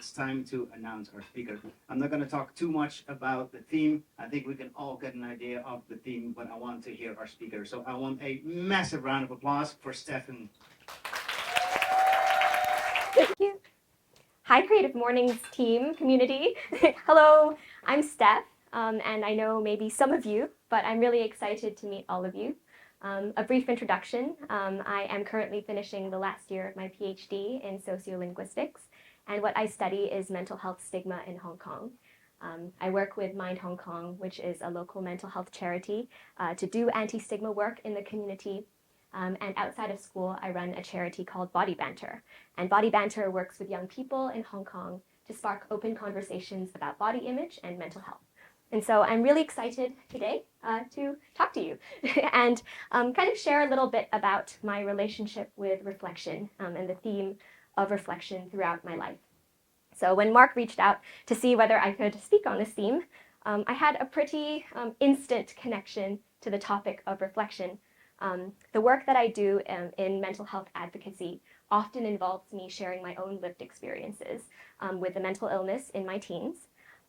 it's time to announce our speaker. I'm not going to talk too much about the theme. I think we can all get an idea of the theme, but I want to hear our speaker. So I want a massive round of applause for Stephen. Thank you. Hi, Creative Mornings team, community. Hello, I'm Steph, and I know maybe some of you, but I'm really excited to meet all of you. A brief introduction. I am currently finishing the last year of my PhD in sociolinguistics, and what I study is mental health stigma in Hong Kong. I work with Mind Hong Kong, which is a local mental health charity, to do anti-stigma work in the community. And outside of school, I run a charity called Body Banter. And Body Banter works with young people in Hong Kong to spark open conversations about body image and mental health. And so I'm really excited today to talk to you and kind of share a little bit about my relationship with reflection and the theme of reflection throughout my life. So when Mark reached out to see whether I could speak on this theme, I had a pretty instant connection to the topic of reflection. The work that I do in mental health advocacy often involves me sharing my own lived experiences with a mental illness in my teens.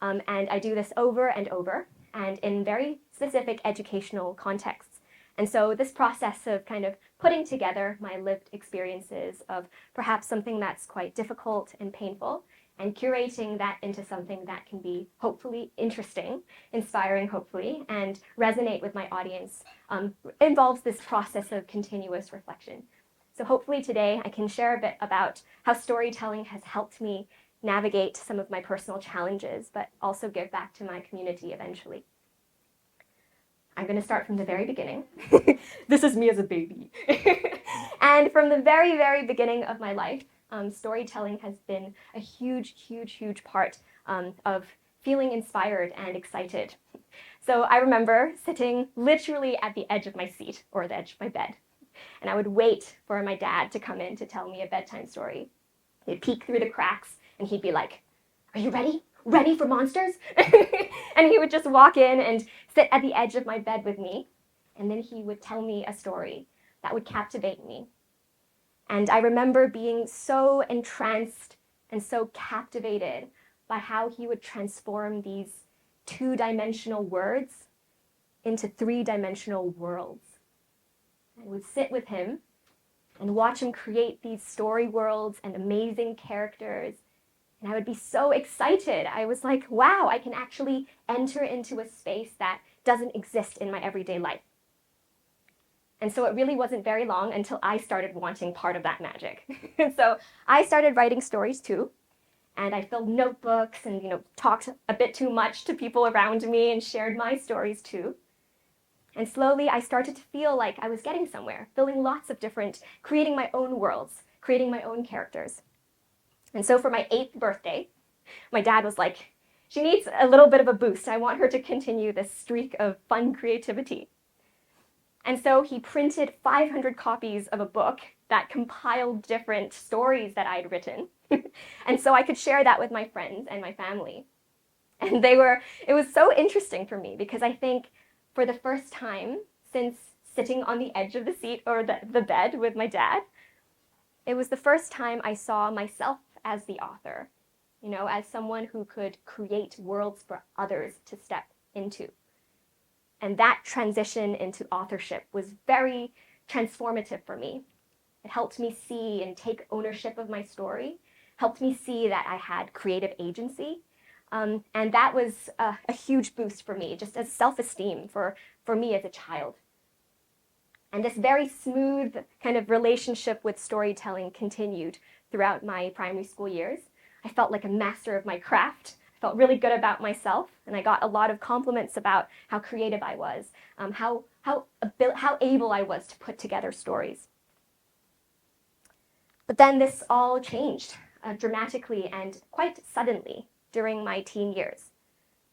And I do this over and over and in very specific educational contexts. And so this process of kind of putting together my lived experiences of perhaps something that's quite difficult and painful and curating that into something that can be hopefully interesting, inspiring hopefully, and resonate with my audience involves this process of continuous reflection. So hopefully today I can share a bit about how storytelling has helped me navigate some of my personal challenges, but also give back to my community eventually. I'm going to start from the very beginning. This is me as a baby. And from the very, very beginning of my life, storytelling has been a huge, huge, huge part of feeling inspired and excited. So I remember sitting literally at the edge of my seat or the edge of my bed, and I would wait for my dad to come in to tell me a bedtime story. He'd peek through the cracks and he'd be like, "Are you ready? Ready for monsters?" And he would just walk in and sit at the edge of my bed with me, and then he would tell me a story that would captivate me. And I remember being so entranced and so captivated by how he would transform these two-dimensional words into three-dimensional worlds. I would sit with him and watch him create these story worlds and amazing characters. And I would be so excited. I was like, wow, I can actually enter into a space that doesn't exist in my everyday life. And so it really wasn't very long until I started wanting part of that magic. And so I started writing stories too. And I filled notebooks and talked a bit too much to people around me and shared my stories too. And slowly I started to feel like I was getting somewhere, filling lots of different, creating my own worlds, creating my own characters. And so for my 8th birthday, my dad was like, she needs a little bit of a boost. I want her to continue this streak of fun creativity. And so he printed 500 copies of a book that compiled different stories that I'd written. And so I could share that with my friends and my family. And it was so interesting for me because I think for the first time since sitting on the edge of the seat or the bed with my dad, it was the first time I saw myself as the author, as someone who could create worlds for others to step into. And that transition into authorship was very transformative for me. It helped me see and take ownership of my story, helped me see that I had creative agency. And that was a huge boost for me, just as self-esteem for me as a child. And this very smooth kind of relationship with storytelling continued throughout my primary school years. I felt like a master of my craft. Felt really good about myself, and I got a lot of compliments about how creative I was, how able I was to put together stories. But then this all changed dramatically and quite suddenly during my teen years.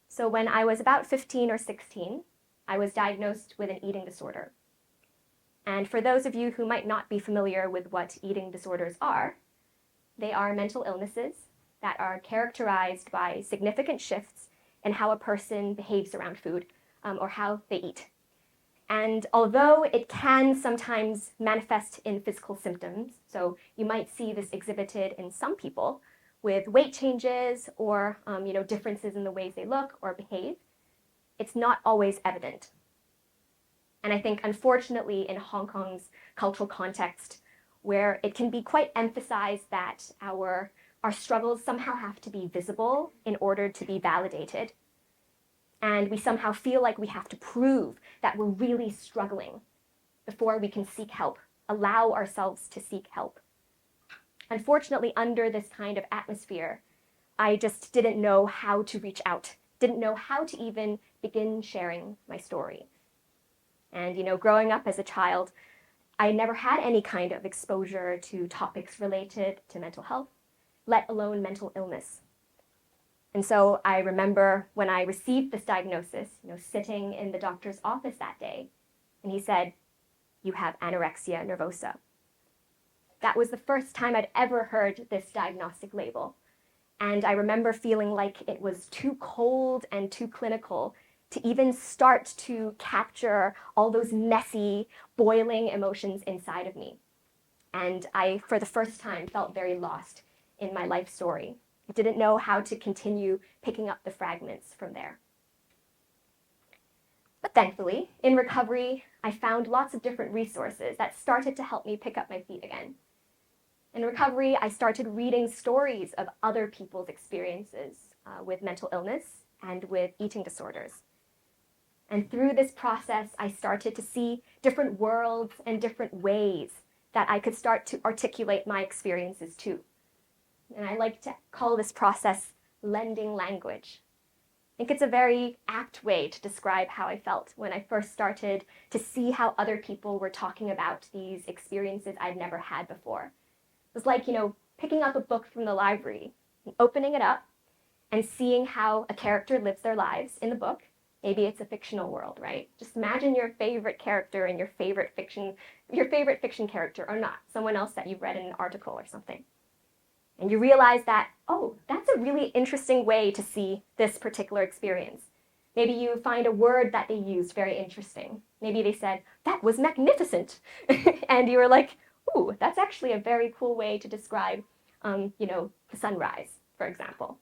So when I was about 15 or 16, I was diagnosed with an eating disorder. And for those of you who might not be familiar with what eating disorders are, they are mental illnesses that are characterized by significant shifts in how a person behaves around food or how they eat. And although it can sometimes manifest in physical symptoms, so you might see this exhibited in some people, with weight changes or differences in the ways they look or behave, it's not always evident. And I think, unfortunately, in Hong Kong's cultural context, where it can be quite emphasized that our struggles somehow have to be visible in order to be validated. And we somehow feel like we have to prove that we're really struggling before we can seek help, allow ourselves to seek help. Unfortunately, under this kind of atmosphere, I just didn't know how to reach out, didn't know how to even begin sharing my story. And, growing up as a child, I never had any kind of exposure to topics related to mental health, let alone mental illness. And so I remember when I received this diagnosis, sitting in the doctor's office that day, and he said, "You have anorexia nervosa." That was the first time I'd ever heard this diagnostic label. And I remember feeling like it was too cold and too clinical to even start to capture all those messy, boiling emotions inside of me. And I, for the first time, felt very lost in my life story. I didn't know how to continue picking up the fragments from there. But thankfully, in recovery, I found lots of different resources that started to help me pick up my feet again. In recovery, I started reading stories of other people's experiences with mental illness and with eating disorders. And through this process, I started to see different worlds and different ways that I could start to articulate my experiences too. And I like to call this process lending language. I think it's a very apt way to describe how I felt when I first started to see how other people were talking about these experiences I'd never had before. It was like, picking up a book from the library, and opening it up, and seeing how a character lives their lives in the book. Maybe it's a fictional world, right? Just imagine your favorite character and your favorite fiction character, or not, someone else that you've read in an article or something. And you realize that, oh, that's a really interesting way to see this particular experience. Maybe you find a word that they used very interesting. Maybe they said, "That was magnificent." And you were like, ooh, that's actually a very cool way to describe, the sunrise, for example.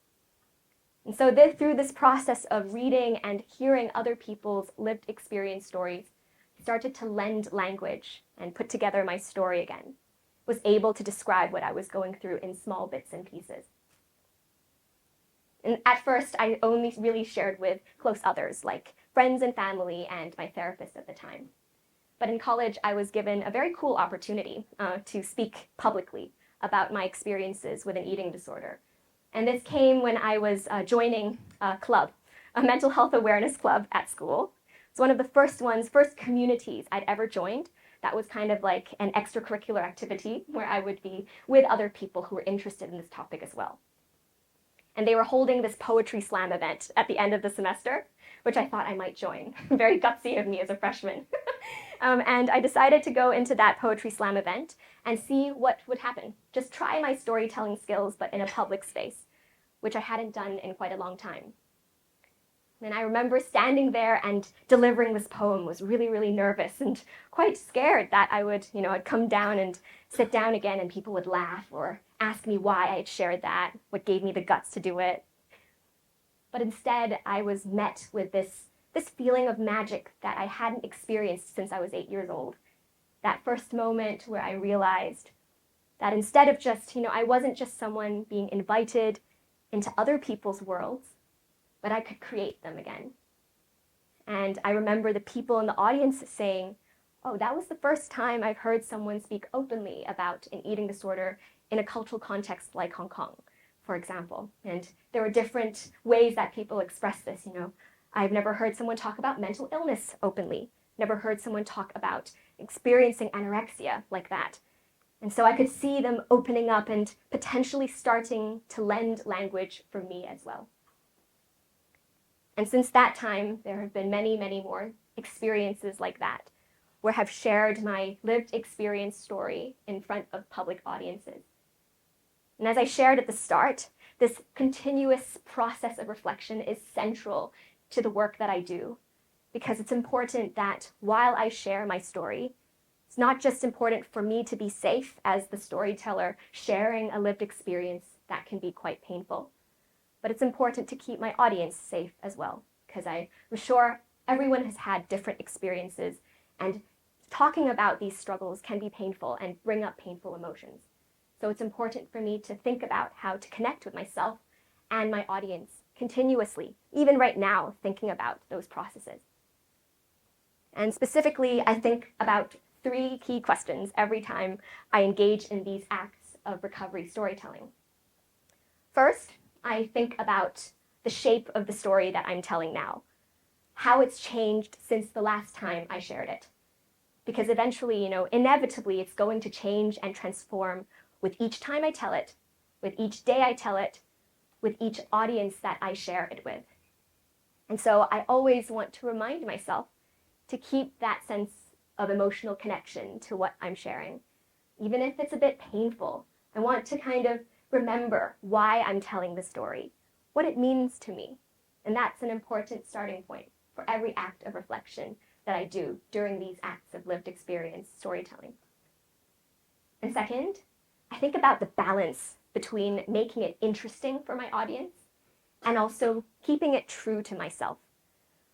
And so through this process of reading and hearing other people's lived experience stories, I started to lend language and put together my story again. Was able to describe what I was going through in small bits and pieces. And at first, I only really shared with close others, like friends and family and my therapist at the time. But in college, I was given a very cool opportunity to speak publicly about my experiences with an eating disorder. And this came when I was joining a club, a mental health awareness club at school. It's one of the first communities I'd ever joined. That was kind of like an extracurricular activity where I would be with other people who were interested in this topic as well. And they were holding this poetry slam event at the end of the semester, which I thought I might join. Very gutsy of me as a freshman. And I decided to go into that poetry slam event and see what would happen. Just try my storytelling skills, but in a public space, which I hadn't done in quite a long time. And I remember standing there and delivering this poem, was really, really nervous and quite scared that I would, I'd come down and sit down again and people would laugh or ask me why I had shared that, what gave me the guts to do it. But instead, I was met with this feeling of magic that I hadn't experienced since I was 8 years old. That first moment where I realized that instead of just, I wasn't just someone being invited into other people's worlds, but I could create them again. And I remember the people in the audience saying, oh, that was the first time I've heard someone speak openly about an eating disorder in a cultural context like Hong Kong, for example. And there were different ways that people express this, I've never heard someone talk about mental illness openly, never heard someone talk about experiencing anorexia like that. And so I could see them opening up and potentially starting to lend language for me as well. And since that time, there have been many, many more experiences like that, where I've shared my lived experience story in front of public audiences. And as I shared at the start, this continuous process of reflection is central to the work that I do, because it's important that while I share my story, it's not just important for me to be safe as the storyteller sharing a lived experience, that can be quite painful. But it's important to keep my audience safe as well, because I'm sure everyone has had different experiences, and talking about these struggles can be painful and bring up painful emotions. So it's important for me to think about how to connect with myself and my audience continuously, even right now, thinking about those processes. And specifically, I think about 3 key questions every time I engage in these acts of recovery storytelling. First, I think about the shape of the story that I'm telling now, how it's changed since the last time I shared it. Because eventually, inevitably, it's going to change and transform with each time I tell it, with each day I tell it, with each audience that I share it with. And so I always want to remind myself to keep that sense of emotional connection to what I'm sharing. Even if it's a bit painful, I want to kind of remember why I'm telling the story, what it means to me. And that's an important starting point for every act of reflection that I do during these acts of lived experience storytelling. And second, I think about the balance between making it interesting for my audience and also keeping it true to myself.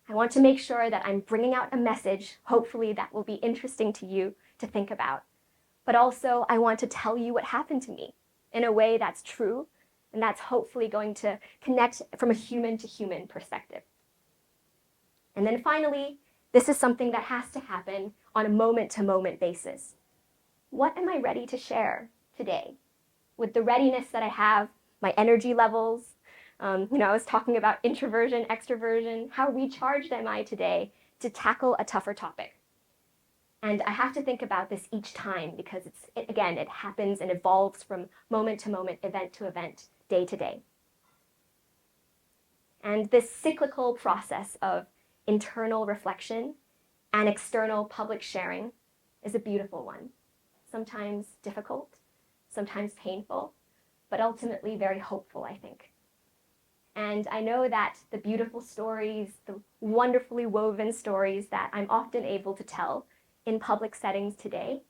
I want to make sure that I'm bringing out a message, hopefully that will be interesting to you to think about. But also, I want to tell you what happened to me in a way that's true, and that's hopefully going to connect from a human to human perspective. And then finally, this is something that has to happen on a moment-to-moment basis. What am I ready to share today? With the readiness that I have, my energy levels, I was talking about introversion, extroversion, how recharged am I today to tackle a tougher topic? And I have to think about this each time because it happens and evolves from moment to moment, event to event, day to day. And this cyclical process of internal reflection and external public sharing is a beautiful one. Sometimes difficult, sometimes painful, but ultimately very hopeful, I think. And I know that the beautiful stories, the wonderfully woven stories that I'm often able to tell in public settings today,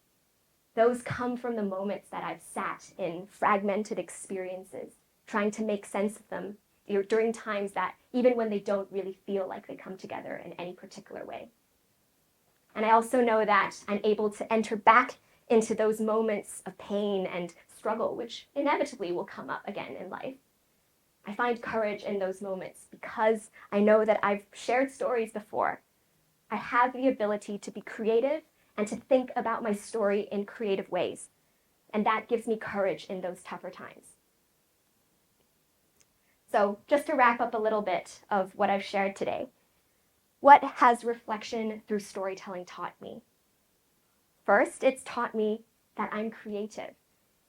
those come from the moments that I've sat in fragmented experiences, trying to make sense of them during times that even when they don't really feel like they come together in any particular way. And I also know that I'm able to enter back into those moments of pain and struggle, which inevitably will come up again in life. I find courage in those moments because I know that I've shared stories before. I have the ability to be creative and to think about my story in creative ways. And that gives me courage in those tougher times. So just to wrap up a little bit of what I've shared today, what has reflection through storytelling taught me? First, it's taught me that I'm creative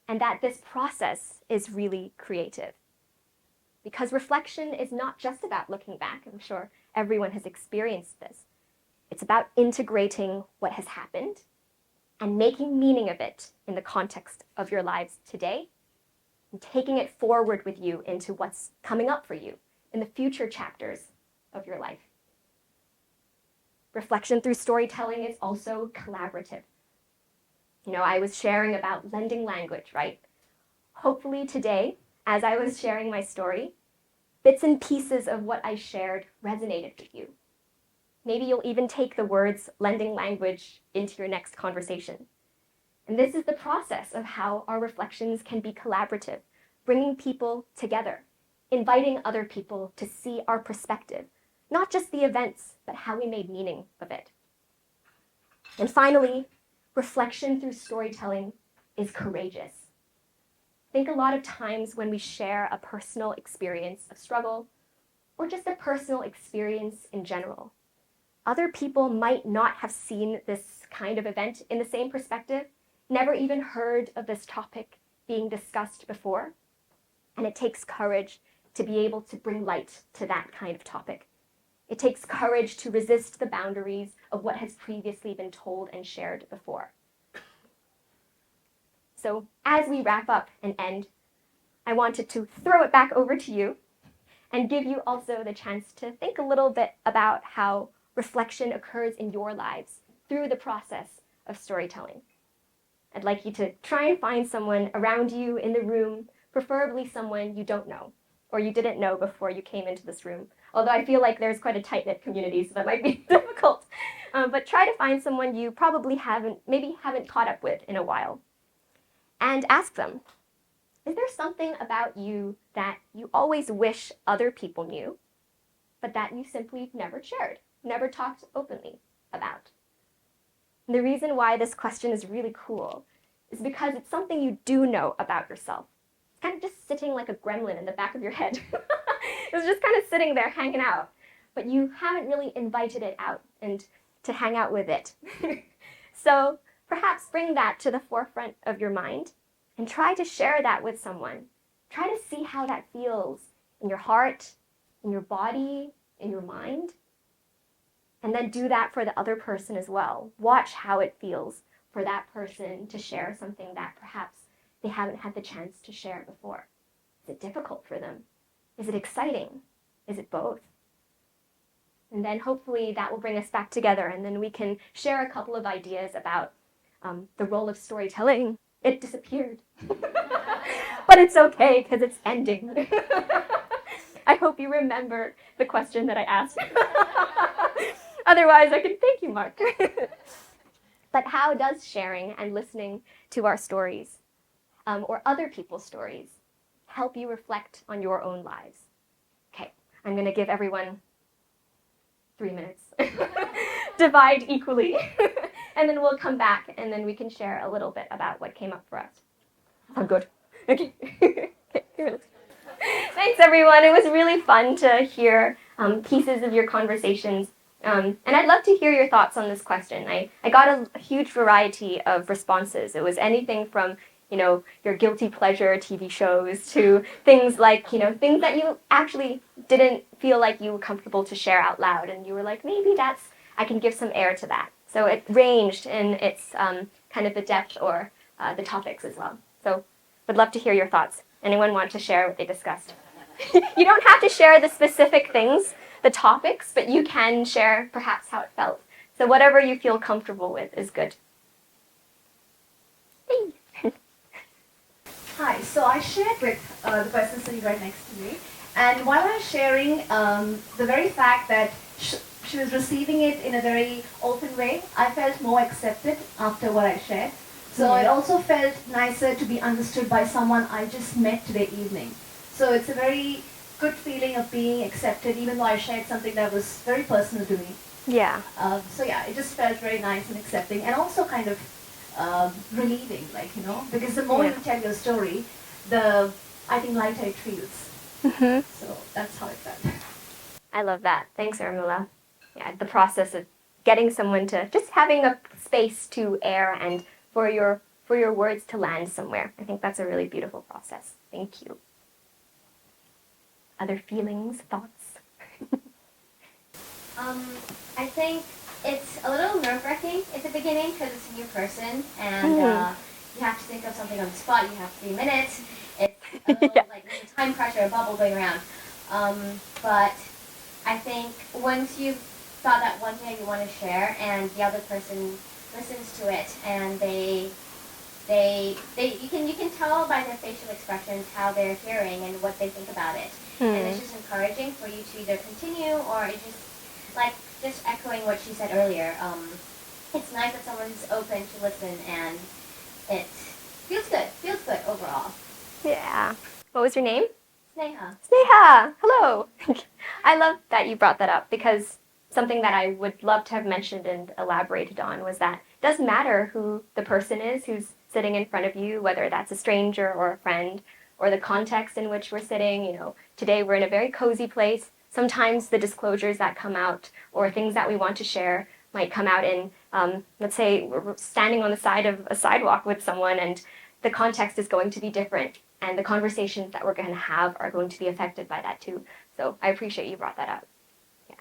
and that this process is really creative. Because reflection is not just about looking back. I'm sure everyone has experienced this. It's about integrating what has happened and making meaning of it in the context of your lives today and taking it forward with you into what's coming up for you in the future chapters of your life. Reflection through storytelling is also collaborative. I was sharing about lending language, right? Hopefully today, as I was sharing my story, bits and pieces of what I shared resonated with you. Maybe you'll even take the words lending language into your next conversation. And this is the process of how our reflections can be collaborative, bringing people together, inviting other people to see our perspective, not just the events, but how we made meaning of it. And finally, reflection through storytelling is courageous. I think a lot of times when we share a personal experience of struggle, or just a personal experience in general, other people might not have seen this kind of event in the same perspective, never even heard of this topic being discussed before. And it takes courage to be able to bring light to that kind of topic. It takes courage to resist the boundaries of what has previously been told and shared before. So as we wrap up and end, I wanted to throw it back over to you and give you also the chance to think a little bit about how reflection occurs in your lives through the process of storytelling. I'd like you to try and find someone around you in the room, preferably someone you don't know or you didn't know before you came into this room. Although I feel like there's quite a tight-knit community, so that might be difficult. But try to find someone you probably maybe haven't caught up with in a while. And ask them, is there something about you that you always wish other people knew, but that you simply never shared, never talked openly about? And the reason why this question is really cool is because it's something you do know about yourself. It's kind of just sitting like a gremlin in the back of your head. It's just kind of sitting there hanging out, but you haven't really invited it out and to hang out with it. So perhaps bring that to the forefront of your mind and try to share that with someone. Try to see how that feels in your heart, in your body, in your mind. And then do that for the other person as well. Watch how it feels for that person to share something that perhaps they haven't had the chance to share before. Is it difficult for them? Is it exciting? Is it both? And then hopefully that will bring us back together, and then we can share a couple of ideas about the role of storytelling. It disappeared. But it's okay because it's ending. I hope you remember the question that I asked. Otherwise, I can thank you, Mark. But how does sharing and listening to our stories or other people's stories help you reflect on your own lives? Okay, I'm going to give everyone 3 minutes. Divide equally. And then we'll come back and then we can share a little bit about what came up for us. I'm good. Okay. Okay. Thanks, everyone. It was really fun to hear pieces of your conversations. And I'd love to hear your thoughts on this question. I got a huge variety of responses. It was anything from, your guilty pleasure TV shows to things like, things that you actually didn't feel like you were comfortable to share out loud. And you were like, maybe I can give some air to that. So it ranged in its kind of the depth or the topics as well. So would love to hear your thoughts. Anyone want to share what they discussed? You don't have to share the specific things, the topics, but you can share perhaps how it felt. So whatever you feel comfortable with is good. Hey. Hi, so I shared with the person sitting right next to me, and while I was sharing, the very fact that she was receiving it in a very open way, I felt more accepted after what I shared. So it also felt nicer to be understood by someone I just met today evening. So it's a very good feeling of being accepted, even though I shared something that was very personal to me. Yeah. So yeah, it just felt very nice and accepting, and also kind of relieving, because the more you tell your story, I think lighter it feels. Mm-hmm. So that's how it felt. I love that. Thanks, Urmila. Yeah, the process of getting someone to just having a space to air and for your words to land somewhere. I think that's a really beautiful process. Thank you. Other feelings, thoughts? I think it's a little nerve-wracking at the beginning because it's a new person and you have to think of something on the spot. You have 3 minutes. It's a little like there's a time pressure, a bubble going around. But I think once you've got that one thing you want to share and the other person listens to it and you can tell by their facial expressions how they're hearing and what they think about it. And it's just encouraging for you to either continue or it just echoing what she said earlier. It's nice that someone's open to listen and it feels good overall. Yeah. What was your name? Sneha. Sneha! Hello! I love that you brought that up because something that I would love to have mentioned and elaborated on was that it doesn't matter who the person is who's sitting in front of you, whether that's a stranger or a friend, or the context in which we're sitting. Today we're in a very cozy place. Sometimes the disclosures that come out or things that we want to share might come out in, let's say we're standing on the side of a sidewalk with someone and the context is going to be different and the conversations that we're going to have are going to be affected by that too. So I appreciate you brought that up. Yeah.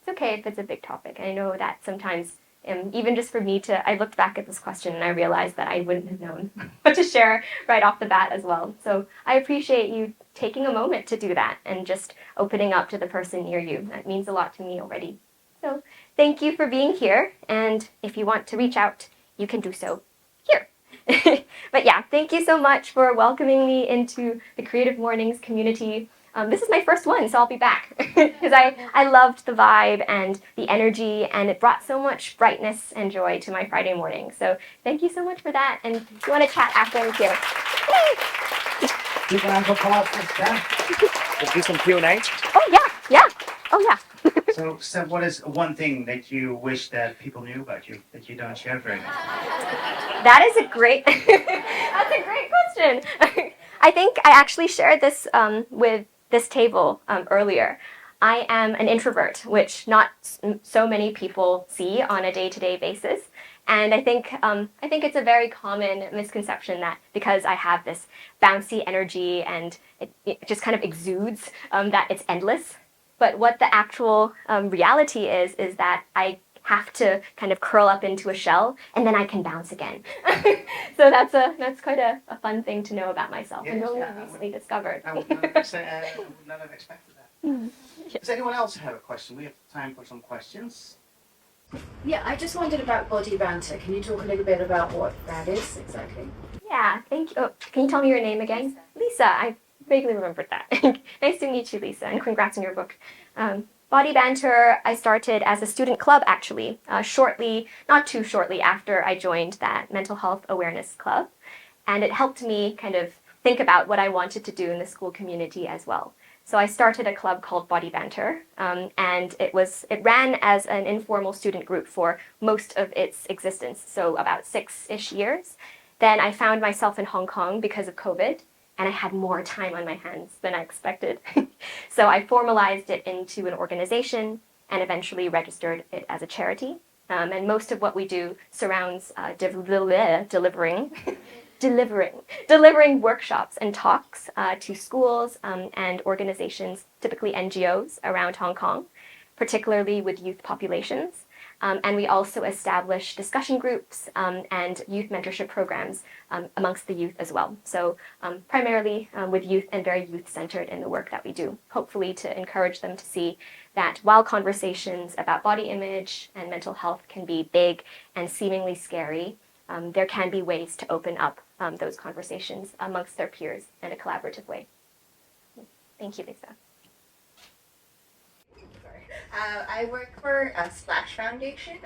It's okay if it's a big topic. I know that sometimes, even just for me I looked back at this question and I realized that I wouldn't have known what to share right off the bat as well. So I appreciate you taking a moment to do that and just opening up to the person near you. That means a lot to me already. So thank you for being here. And if you want to reach out, you can do so here. But yeah, thank you so much for welcoming me into the Creative Mornings community. This is my first one, so I'll be back because I loved the vibe and the energy, and it brought so much brightness and joy to my Friday morning. So thank you so much for that. And if you want to chat after, I'm here. Big round of applause for Steph. We'll do some Q&A. Oh yeah, yeah. Oh yeah. So, Steph, what is one thing that you wish that people knew about you that you don't share very much? That is a great. That's a great question. I think I actually shared this with this table earlier. I am an introvert, which not so many people see on a day-to-day basis. And I think it's a very common misconception that because I have this bouncy energy and it just kind of exudes that it's endless. But what the actual reality is that I have to kind of curl up into a shell and then I can bounce again. So that's quite a fun thing to know about myself and only recently discovered. I would not have expected that. Does anyone else have a question? We have time for some questions. Yeah, I just wondered about Body Banter. Can you talk a little bit about what that is exactly? Yeah, thank you. Oh, can you tell me your name again? Lisa. I vaguely remembered that. Nice to meet you, Lisa, and congrats on your book. Body Banter, I started as a student club actually, not too shortly after I joined that mental health awareness club. And it helped me kind of think about what I wanted to do in the school community as well. So I started a club called Body Banter, and it ran as an informal student group for most of its existence, so about 6-ish years. Then I found myself in Hong Kong because of COVID, and I had more time on my hands than I expected. So I formalized it into an organization and eventually registered it as a charity. And most of what we do surrounds delivering workshops and talks to schools and organizations, typically NGOs around Hong Kong, particularly with youth populations. And we also establish discussion groups and youth mentorship programs amongst the youth as well. So primarily with youth and very youth-centered in the work that we do, hopefully to encourage them to see that while conversations about body image and mental health can be big and seemingly scary, there can be ways to open up those conversations amongst their peers in a collaborative way. Thank you, Lisa. I work for Splash Foundation.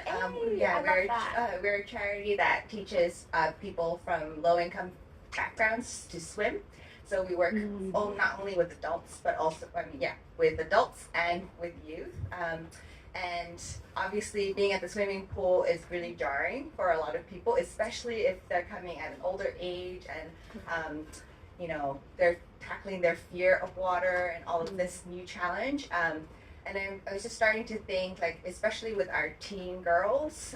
We're a charity that teaches people from low-income backgrounds to swim. So we work not only with adults, but also, with adults and with youth. And obviously being at the swimming pool is really jarring for a lot of people, especially if they're coming at an older age and, they're tackling their fear of water and all of this new challenge. And I was just starting to think, especially with our teen girls,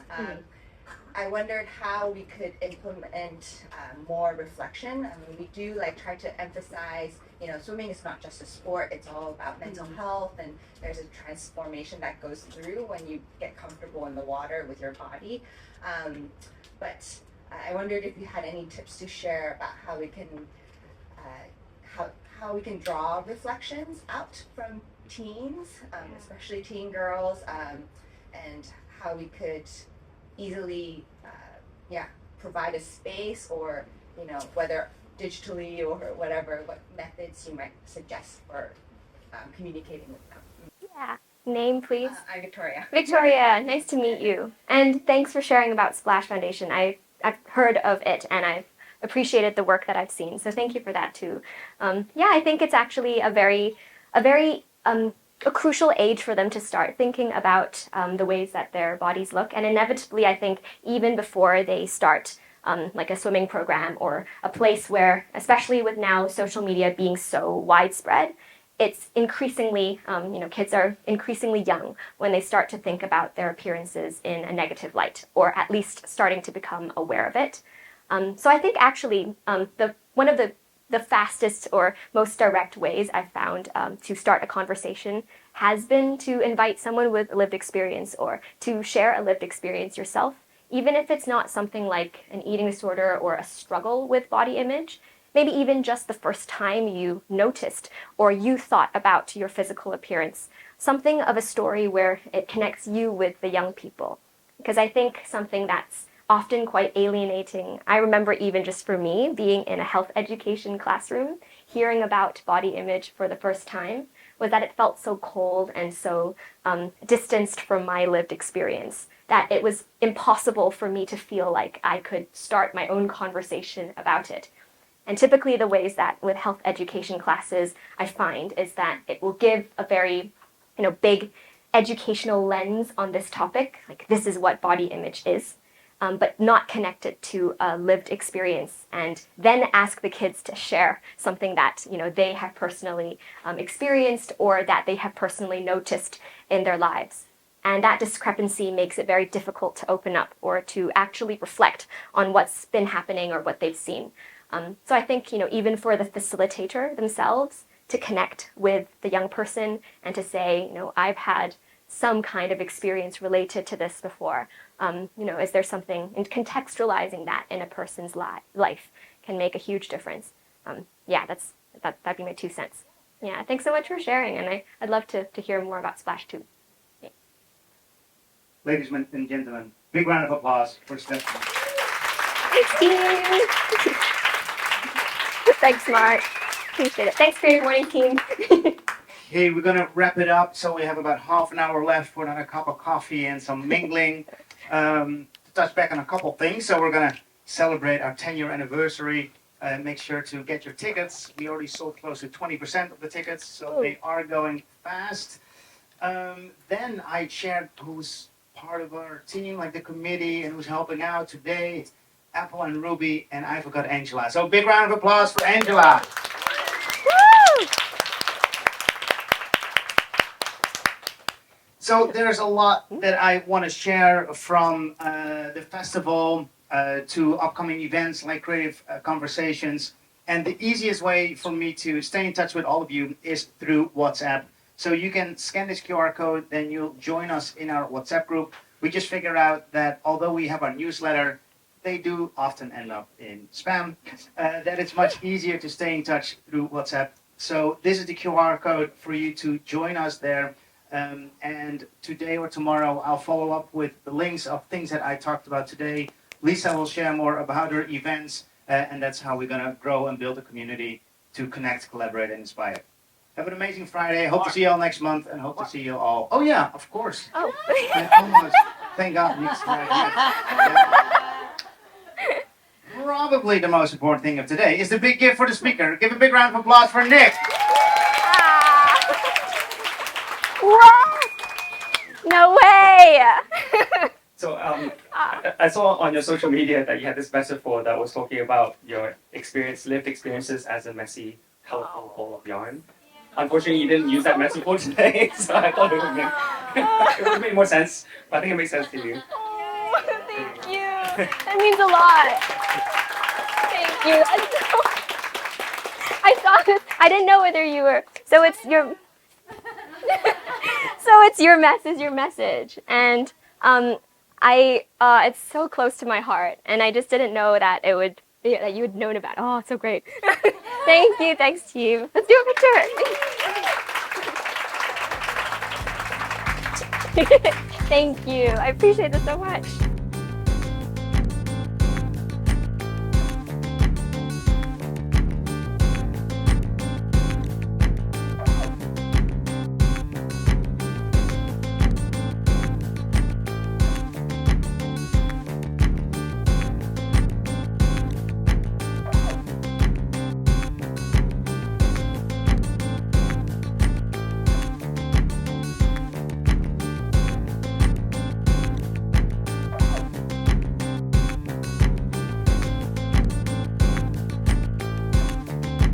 I wondered how we could implement more reflection. I mean, we do try to emphasize, swimming is not just a sport, it's all about mental health, and there's a transformation that goes through when you get comfortable in the water with your body. But I wondered if you had any tips to share about how we can how we can draw reflections out from teens, especially teen girls, and how we could easily provide a space, or whether digitally or whatever, what methods you might suggest for communicating with them. Yeah. Name, please. I'm Victoria. Victoria, nice to meet you. And thanks for sharing about Splash Foundation. I've heard of it and I've appreciated the work that I've seen. So thank you for that too. I think it's actually a very crucial age for them to start thinking about the ways that their bodies look. And inevitably, I think even before they start like a swimming program or a place where, especially with now social media being so widespread, it's increasingly, kids are increasingly young when they start to think about their appearances in a negative light, or at least starting to become aware of it. So I think actually one of the fastest or most direct ways I've found to start a conversation has been to invite someone with a lived experience, or to share a lived experience yourself, even if it's not something like an eating disorder or a struggle with body image. Maybe even just the first time you noticed or you thought about your physical appearance, something of a story where it connects you with the young people. Because I think something that's often quite alienating. I remember even just for me, being in a health education classroom, hearing about body image for the first time, was that it felt so cold and so distanced from my lived experience that it was impossible for me to feel like I could start my own conversation about it. And typically the ways that with health education classes I find is that it will give a very, big educational lens on this topic, like this is what body image is, but not connect it to a lived experience, and then ask the kids to share something that they have personally experienced or that they have personally noticed in their lives. And that discrepancy makes it very difficult to open up or to actually reflect on what's been happening or what they've seen. So I think, even for the facilitator themselves to connect with the young person and to say, I've had some kind of experience related to this before. Is there something, and contextualizing that in a person's life can make a huge difference. That'd be my 2 cents. Yeah, thanks so much for sharing, and I'd love to hear more about Splash too. Yeah. Ladies and gentlemen, big round of applause for Steph. Thanks, team. Thanks, Mark. Appreciate it. Thanks, Creative Morning team. Hey, we're going to wrap it up. So we have about half an hour left for another cup of coffee and some mingling. To touch back on a couple things. So we're going to celebrate our 10-year anniversary. Make sure to get your tickets. We already sold close to 20% of the tickets, so they are going fast. Then I shared who's part of our team, like the committee, and who's helping out today. It's Apple and Ruby, and I forgot Angela. So big round of applause for Angela. Woo! So there's a lot that I want to share from the festival to upcoming events like Creative Conversations. And the easiest way for me to stay in touch with all of you is through WhatsApp. So you can scan this QR code, then you'll join us in our WhatsApp group. We just figure out that although we have our newsletter, they do often end up in spam, that it's much easier to stay in touch through WhatsApp. So this is the QR code for you to join us there. And today or tomorrow, I'll follow up with the links of things that I talked about today. Lisa will share more about her events, and that's how we're going to grow and build a community to connect, collaborate, and inspire. Have an amazing Friday. Hope to see you all next month, and hope to see you all. Oh, yeah, of course. Oh. I almost, thank God, next Friday. Probably the most important thing of today is the big gift for the speaker. Give a big round of applause for Nick. What? No way! So I saw on your social media that you had this metaphor that was talking about your lived experiences as a messy, colorful ball of yarn. Unfortunately, you didn't use that metaphor today, so I thought it would make more sense. But I think it makes sense to you. Oh, thank you. That means a lot. Thank you. I saw this. I didn't know whether you were. So it's your. So it's your message, and it's so close to my heart, and I just didn't know that that you had known about it. Oh, it's so great. Thank you. Thanks, team. Let's do a picture. Thank you. I appreciate this so much.